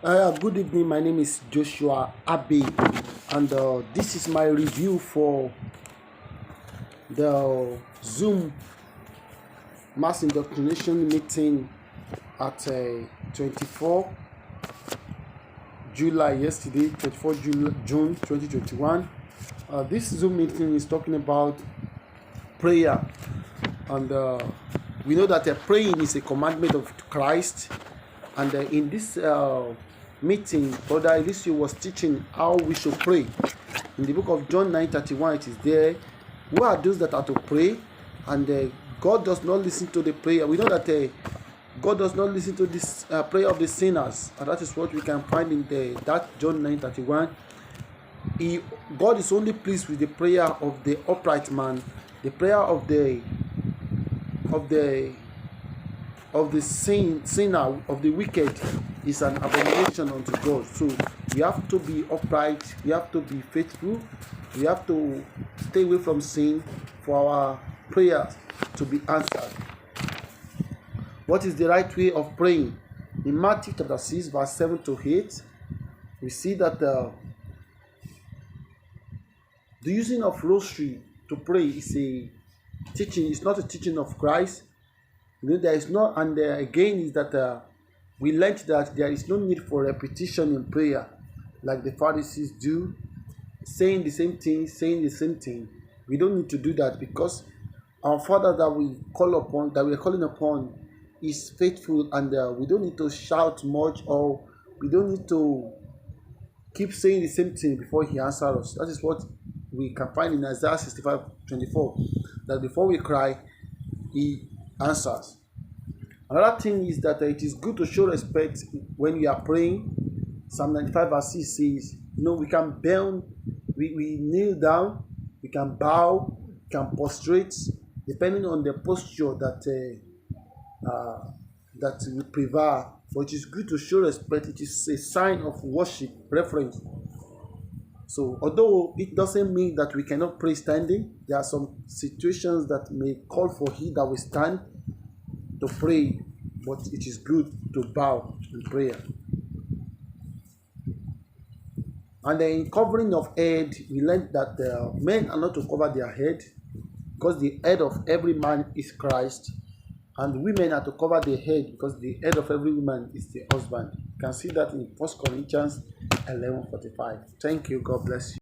Good evening. My name is Joshua Abbey, and this is my review for the Zoom mass indoctrination meeting at 24 July yesterday, 24 June 2021. This Zoom meeting is talking about prayer, and we know that praying is a commandment of Christ. And in this meeting, Brother Eliseo was teaching how we should pray. In the book of John 9:31, it is there. Who are those that are to pray? And God does not listen to the prayer. We know that God does not listen to this prayer of the sinners, and that is what we can find in that John 9:31. God is only pleased with the prayer of the upright man. The prayer of the sinner, of the wicked, is an abomination unto God. So we have to be upright, we have to be faithful, we have to stay away from sin for our prayers to be answered. What is the right way of praying? In Matthew chapter 6, verse 7 to 8, we see that the using of rosary to pray is a teaching, it's not a teaching of Christ. There is no, and again is that we learned that there is no need for repetition in prayer, like the Pharisees do, saying the same thing. We don't need to do that, because our Father that we are calling upon, is faithful, and we don't need to shout much, or we don't need to keep saying the same thing before He answers us. That is what we can find in Isaiah 65:24, that before we cry, He answers. Another thing is that it is good to show respect when we are praying. Psalm 95 verse 6 says, we can bend, we kneel down, we can bow, we can prostrate, depending on the posture that we prevail. But it is good to show respect. It is a sign of worship, reverence. So although it doesn't mean that we cannot pray standing, there are some situations that may call for he that will stand to pray, but it is good to bow in prayer. And in covering of head, we learned that men are not to cover their head, because the head of every man is Christ, and women are to cover their head, because the head of every woman is the husband. You can see that in 1 Corinthians 11:45. Thank you. God bless you.